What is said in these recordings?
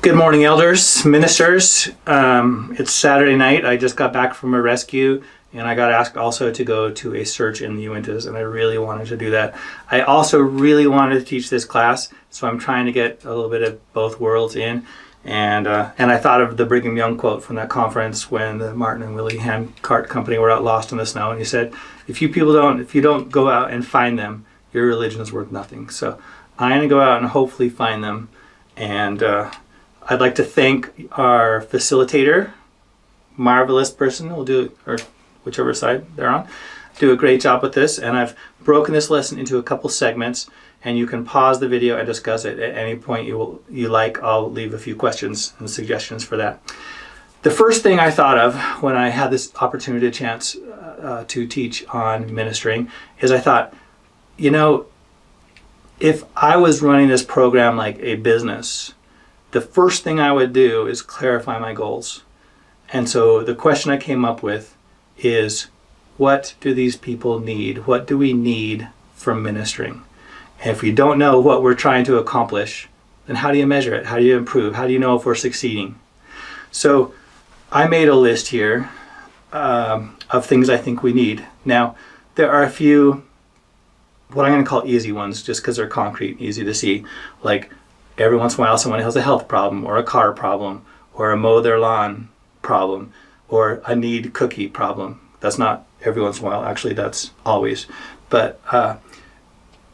Good morning, elders, ministers. It's Saturday night. I just got back from a rescue, and I got asked also to go to a search in the Uintas, and I really wanted to do that. I also really wanted to teach this class, so I'm trying to get a little bit of both worlds in. And I thought of the Brigham Young quote from that conference when the Martin and Willie Handcart Company were out lost in the snow, and he said, if you don't go out and find them, your religion is worth nothing. So I'm going to go out and hopefully find them. And I'd like to thank our facilitator, marvelous person, will do, or whichever side they're on, do a great job with this. And I've broken this lesson into a couple segments, and you can pause the video and discuss it at any point you like. I'll leave a few questions and suggestions for that. The first thing I thought of when I had this opportunity, chance to teach on ministering, is I thought, if I was running this program like a business, the first thing I would do is clarify my goals. And so the question I came up with is, what do these people need? What do we need from ministering? And if we don't know what we're trying to accomplish, then how do you measure it? How do you improve? How do you know if we're succeeding? So I made a list here of things I think we need. Now, there are a few, what I'm going to call easy ones, just because they're concrete, easy to see, like every once in a while someone has a health problem or a car problem or a mow their lawn problem or a need cookie problem. That's not every once in a while, actually that's always. But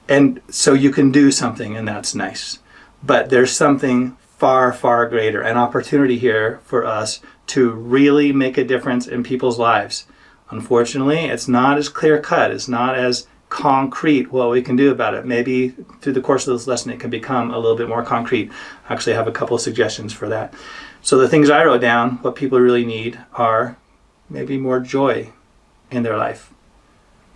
and so you can do something, and that's nice. But there's something far, far greater, an opportunity here for us to really make a difference in people's lives. Unfortunately, it's not as clear cut, it's not as concrete what we can do about it. Maybe through the course of this lesson it can become a little bit more concrete. Actually, I have a couple of suggestions for that. So the things I wrote down, what people really need, are maybe more joy in their life.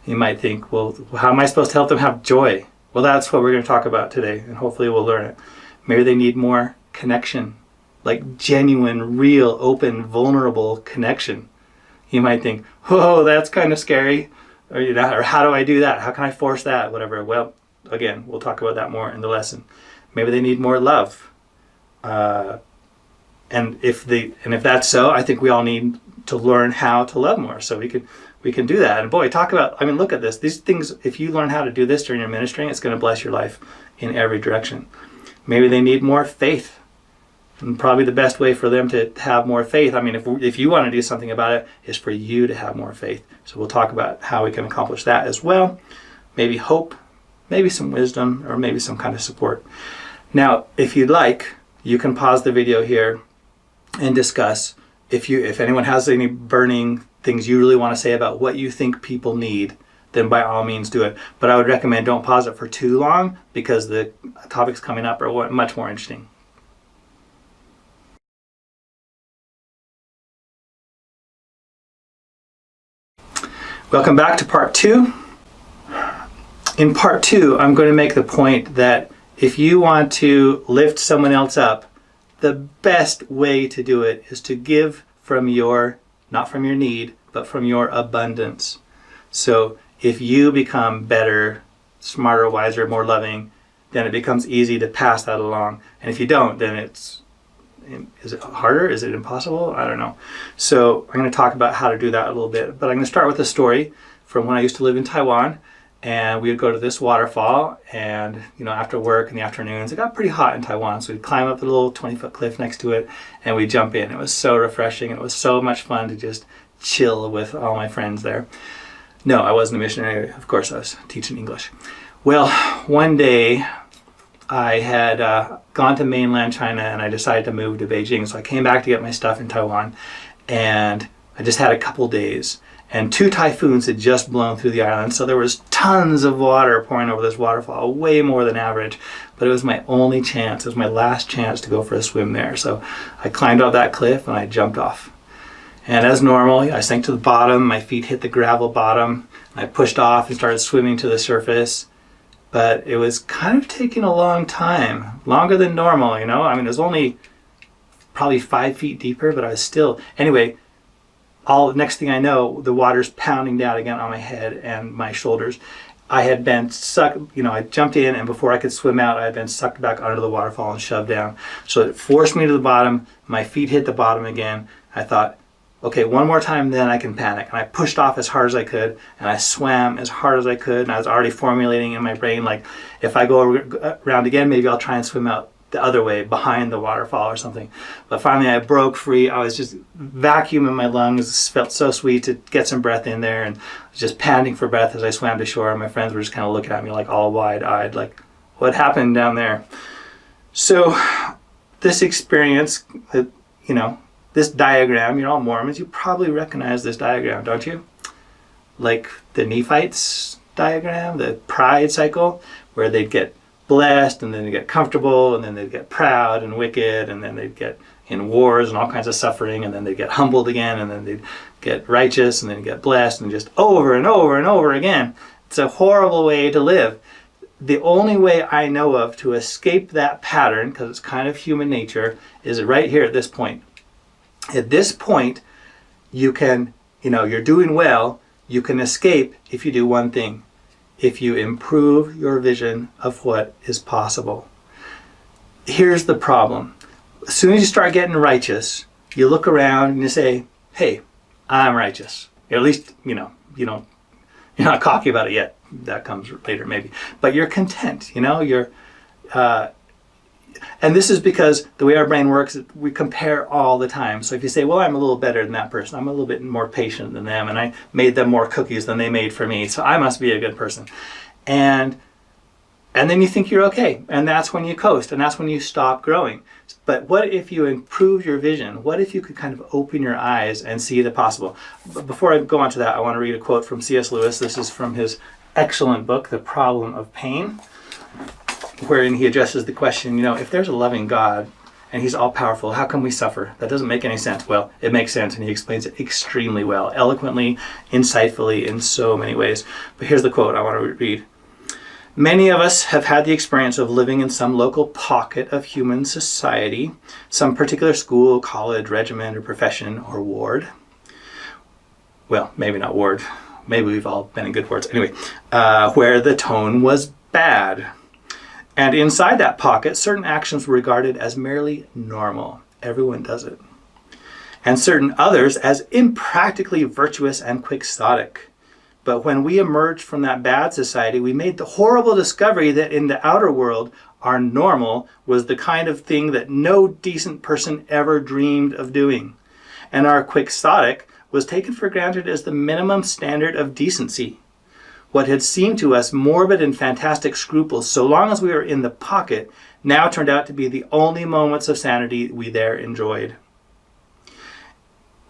You might think, well, how am I supposed to help them have joy? Well, that's what we're going to talk about today, and hopefully we'll learn it. Maybe they need more connection, like genuine, real, open, vulnerable connection. You might think, whoa, that's kind of scary. Or how do I do that? How can I force that? Whatever. Well, again, we'll talk about that more in the lesson. Maybe they need more love. And if that's so, I think we all need to learn how to love more. So we can do that. And boy, look at this. These things, if you learn how to do this during your ministry, it's going to bless your life in every direction. Maybe they need more faith. And probably the best way for them to have more faith, if you want to do something about it, is for you to have more faith. So we'll talk about how we can accomplish that as well. Maybe hope, maybe some wisdom, or maybe some kind of support. Now, if you'd like, you can pause the video here and discuss. If anyone has any burning things you really want to say about what you think people need, then by all means do it. But I would recommend don't pause it for too long, because the topics coming up are much more interesting. Welcome back to part 2. In part 2, I'm going to make the point that if you want to lift someone else up, the best way to do it is to give from not from your need, but from your abundance. So if you become better, smarter, wiser, more loving, then it becomes easy to pass that along. And if you don't, then is it harder? Is it impossible? I don't know. So I'm going to talk about how to do that a little bit. But I'm going to start with a story from when I used to live in Taiwan. And we would go to this waterfall, and after work in the afternoons, it got pretty hot in Taiwan, so we'd climb up the little 20-foot cliff next to it, and we'd jump in. It was so refreshing. It was so much fun to just chill with all my friends there. No, I wasn't a missionary. Of course, I was teaching English. Well, one day I had gone to mainland China, and I decided to move to Beijing. So I came back to get my stuff in Taiwan, and I just had a couple days. And 2 typhoons had just blown through the island, so there was tons of water pouring over this waterfall, way more than average. But it was my only chance. It was my last chance to go for a swim there. So I climbed up that cliff and I jumped off. And as normal, I sank to the bottom. My feet hit the gravel bottom. I pushed off and started swimming to the surface. But it was kind of taking a long time, longer than normal, it was only probably 5 feet deeper, but I was still, anyway. Next thing I know, the water's pounding down again on my head and my shoulders. I had been sucked, I jumped in, and before I could swim out, I had been sucked back under the waterfall and shoved down. So it forced me to the bottom. My feet hit the bottom again. I thought, okay, one more time, then I can panic. And I pushed off as hard as I could, and I swam as hard as I could, and I was already formulating in my brain, like, if I go around again, maybe I'll try and swim out the other way, behind the waterfall or something. But finally, I broke free. I was just vacuum in my lungs. It felt so sweet to get some breath in there, and I was just panting for breath as I swam to shore. And my friends were just kind of looking at me like all wide-eyed, like, what happened down there? So this experience, this diagram, you're all Mormons, you probably recognize this diagram, don't you? Like the Nephites diagram, the pride cycle, where they'd get blessed, and then they get comfortable, and then they'd get proud and wicked, and then they'd get in wars and all kinds of suffering, and then they'd get humbled again, and then they'd get righteous, and then get blessed, and just over and over and over again. It's a horrible way to live. The only way I know of to escape that pattern, because it's kind of human nature, is right here at this point. At this point, you can, you're doing well, you can escape if you do one thing. If you improve your vision of what is possible. Here's the problem. As soon as you start getting righteous, you look around and you say, hey, I'm righteous. At least, you're not cocky about it yet. That comes later maybe. But you're content, you're, and this is because the way our brain works, we compare all the time. So if you say, well, I'm a little better than that person, I'm a little bit more patient than them, and I made them more cookies than they made for me, so I must be a good person. And then you think you're okay, and that's when you coast, and that's when you stop growing. But what if you improve your vision? What if you could kind of open your eyes and see the possible? But before I go on to that, I want to read a quote from C.S. Lewis. This is from his excellent book, The Problem of Pain, wherein he addresses the question, if there's a loving God and he's all powerful, how come we suffer? That doesn't make any sense. Well, it makes sense, and he explains it extremely well, eloquently, insightfully, in so many ways. But here's the quote I want to read. Many of us have had the experience of living in some local pocket of human society, some particular school, college, regiment, or profession, or ward. Well, maybe not ward. Maybe we've all been in good wards. Anyway, where the tone was bad. And inside that pocket, certain actions were regarded as merely normal. Everyone does it. And certain others as impractically virtuous and quixotic. But when we emerged from that bad society, we made the horrible discovery that in the outer world, our normal was the kind of thing that no decent person ever dreamed of doing. And our quixotic was taken for granted as the minimum standard of decency. What had seemed to us morbid and fantastic scruples, so long as we were in the pocket, now turned out to be the only moments of sanity we there enjoyed.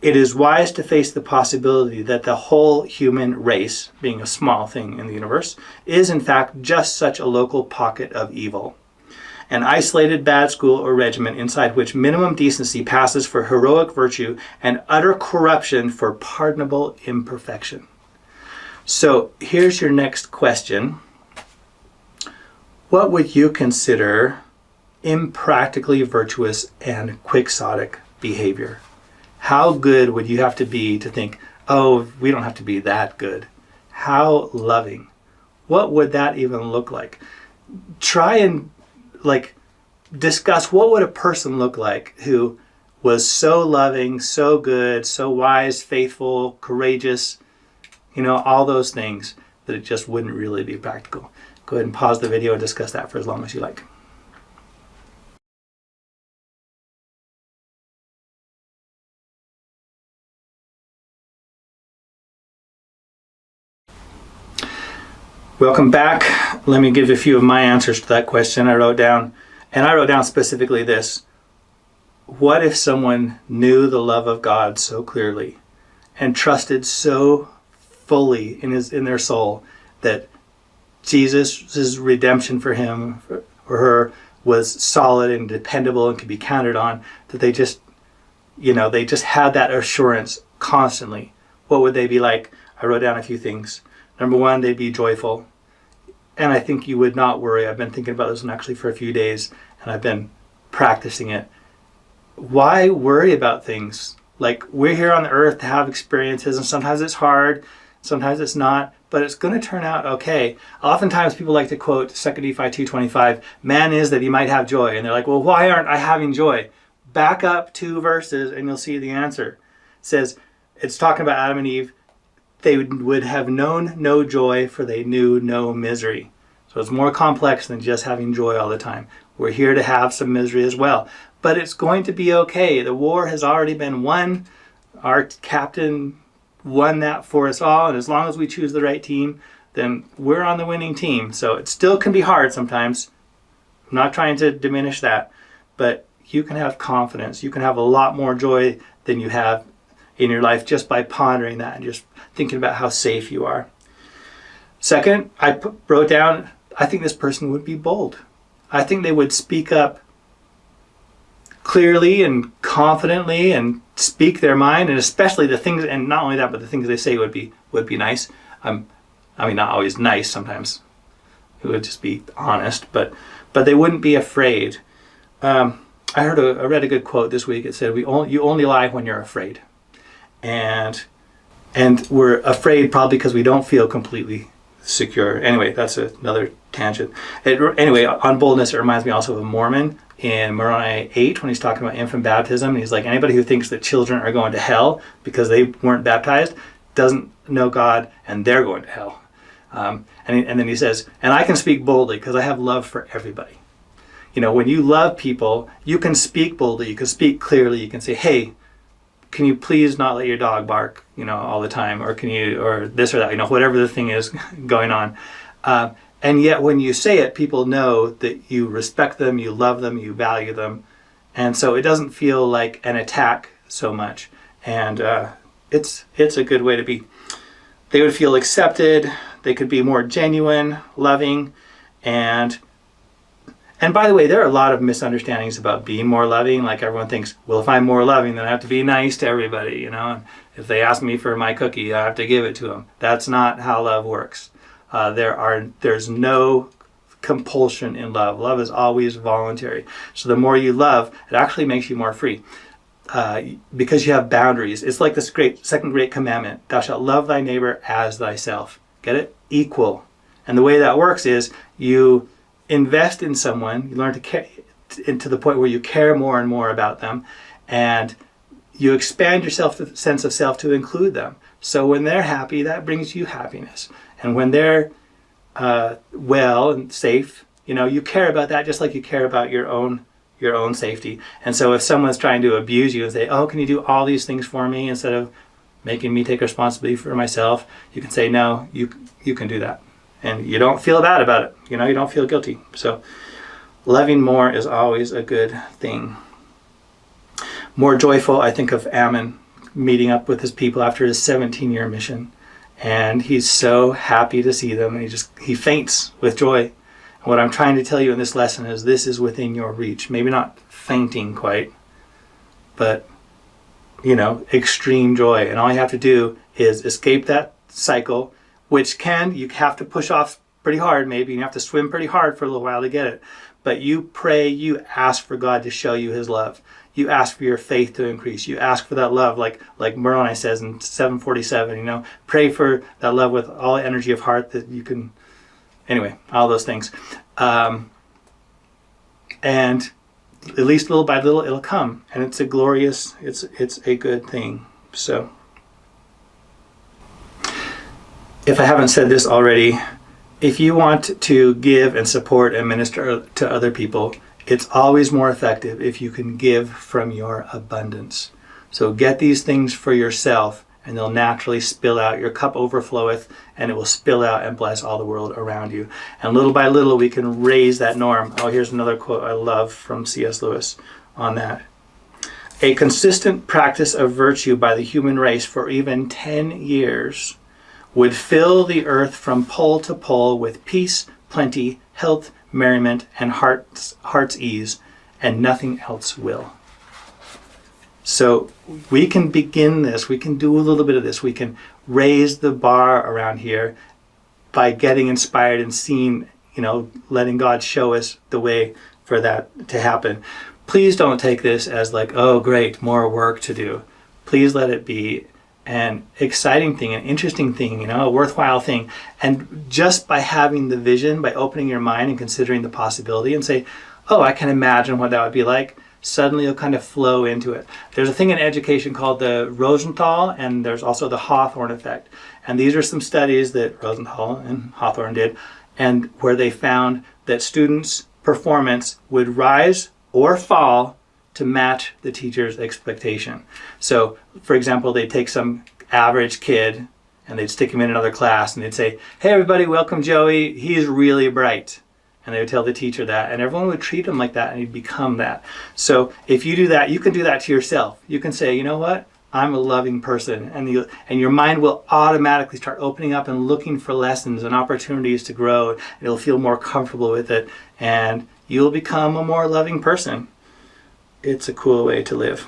It is wise to face the possibility that the whole human race, being a small thing in the universe, is in fact just such a local pocket of evil. An isolated bad school or regiment inside which minimum decency passes for heroic virtue and utter corruption for pardonable imperfection. So here's your next question. What would you consider impractically virtuous and quixotic behavior? How good would you have to be to think, oh, we don't have to be that good? How loving? What would that even look like? Try and discuss what would a person look like who was so loving, so good, so wise, faithful, courageous, all those things, that it just wouldn't really be practical. Go ahead and pause the video and discuss that for as long as you like. Welcome back. Let me give a few of my answers to that question I wrote down. And I wrote down specifically this. What if someone knew the love of God so clearly and trusted so fully in their soul that Jesus' redemption for him or her was solid and dependable and could be counted on, that they just had that assurance constantly? What would they be like? I wrote down a few things. Number one, they'd be joyful. And I think you would not worry. I've been thinking about this one actually for a few days, and I've been practicing it. Why worry about things? Like, we're here on the earth to have experiences, and sometimes it's hard. sometimes it's not, but it's going to turn out okay. Oftentimes people like to quote 2 Nephi 2:25, man is that he might have joy. And they're like, well, why aren't I having joy? Back up 2 verses and you'll see the answer. It says, it's talking about Adam and Eve. They would have known no joy, for they knew no misery. So it's more complex than just having joy all the time. We're here to have some misery as well. But it's going to be okay. The war has already been won. Our captain won that for us all. And as long as we choose the right team, then we're on the winning team. So it still can be hard sometimes. I'm not trying to diminish that. But you can have confidence. You can have a lot more joy than you have in your life just by pondering that and just thinking about how safe you are. Second, I wrote down, I think this person would be bold. I think they would speak up clearly and confidently and speak their mind, and especially the things, and not only that, but the things they say would be nice. I mean, not always nice. Sometimes it would just be honest, but they wouldn't be afraid. I read a good quote this week. It said, "You only lie when you're afraid," and we're afraid probably because we don't feel completely secure. Anyway, that's another tangent. Anyway, on boldness, it reminds me also of a Mormon in Moroni 8 when he's talking about infant baptism. And he's like, anybody who thinks that children are going to hell because they weren't baptized doesn't know God, and they're going to hell. And then he says, and I can speak boldly because I have love for everybody. You know, when you love people, you can speak boldly, you can speak clearly, you can say, hey, can you please not let your dog bark, all the time, or or this or that, whatever the thing is going on. And yet when you say it, people know that you respect them, you love them, you value them. And so it doesn't feel like an attack so much. And it's a good way to be. They would feel accepted. They could be more genuine, loving. And by the way, there are a lot of misunderstandings about being more loving. Like everyone thinks, well, if I'm more loving, then I have to be nice to everybody, And if they ask me for my cookie, I have to give it to them. That's not how love works. There's no compulsion in love. Love is always voluntary. So the more you love, it actually makes you more free. Because you have boundaries. It's like this second great commandment. Thou shalt love thy neighbor as thyself. Get it? Equal. And the way that works is you invest in someone, you learn to care to the point where you care more and more about them, and you expand your sense of self to include them. So when they're happy, that brings you happiness. And when they're well and safe, you care about that just like you care about your own safety. And so if someone's trying to abuse you and say, oh, can you do all these things for me instead of making me take responsibility for myself, you can say, no, you can do that. And you don't feel bad about it. You don't feel guilty. So loving more is always a good thing. More joyful, I think of Ammon meeting up with his people after his 17-year mission. And he's so happy to see them, and he faints with joy. And what I'm trying to tell you in this lesson is this is within your reach. Maybe not fainting quite, but, extreme joy. And all you have to do is escape that cycle, which you have to push off pretty hard maybe. You have to swim pretty hard for a little while to get it. But you pray, you ask for God to show you his love. You ask for your faith to increase. You ask for that love, like Moroni says in 747, pray for that love with all the energy of heart that you can, anyway, all those things. And at least little by little it'll come. And it's a good thing. So, if I haven't said this already, if you want to give and support and minister to other people, it's always more effective if you can give from your abundance. So get these things for yourself, and they'll naturally spill out. Your cup overfloweth, and it will spill out and bless all the world around you. And little by little, we can raise that norm. Oh, here's another quote I love from C.S. Lewis on that. A consistent practice of virtue by the human race for even 10 years would fill the earth from pole to pole with peace, plenty, health, merriment, and heart's ease, and nothing else will. So we can begin this. We can do a little bit of this. We can raise the bar around here by getting inspired and seeing, letting God show us the way for that to happen. Please don't take this as like, oh, great, more work to do. Please let it be and exciting thing, an interesting thing, a worthwhile thing. And just by having the vision, by opening your mind and considering the possibility and say, oh, I can imagine what that would be like, suddenly you'll kind of flow into it. There's a thing in education called the Rosenthal, and there's also the Hawthorne effect. And these are some studies that Rosenthal and Hawthorne did, and where they found that students' performance would rise or fall to match the teacher's expectation. So, for example, they'd take some average kid and they'd stick him in another class and they'd say, hey everybody, welcome Joey, he's really bright. And they would tell the teacher that, and everyone would treat him like that, and he'd become that. So if you do that, you can do that to yourself. You can say, you know what, I'm a loving person, and your mind will automatically start opening up and looking for lessons and opportunities to grow, and it'll feel more comfortable with it, and you'll become a more loving person. It's a cool way to live.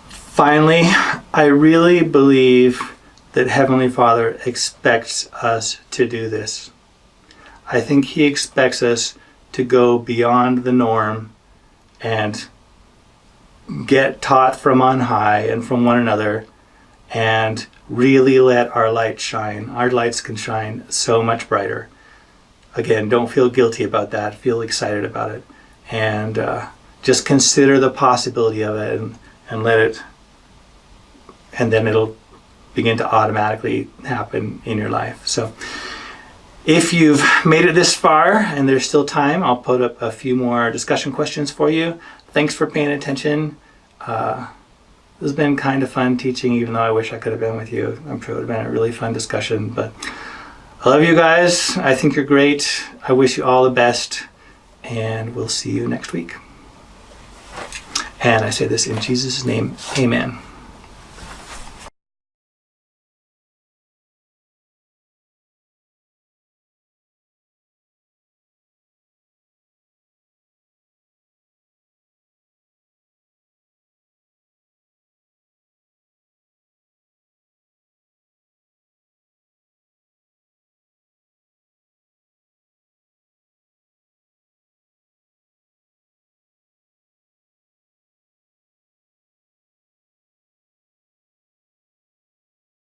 Finally, I really believe that Heavenly Father expects us to do this. I think He expects us to go beyond the norm and get taught from on high and from one another and really let our light shine. Our lights can shine so much brighter. Again, don't feel guilty about that. Feel excited about it. And just consider the possibility of it and let it, and then it'll begin to automatically happen in your life. So if you've made it this far and there's still time, I'll put up a few more discussion questions for you. Thanks for paying attention. This has been kind of fun teaching, even though I wish I could have been with you. I'm sure it would have been a really fun discussion, but I love you guys. I think you're great. I wish you all the best, and we'll see you next week. And I say this in Jesus' name, amen.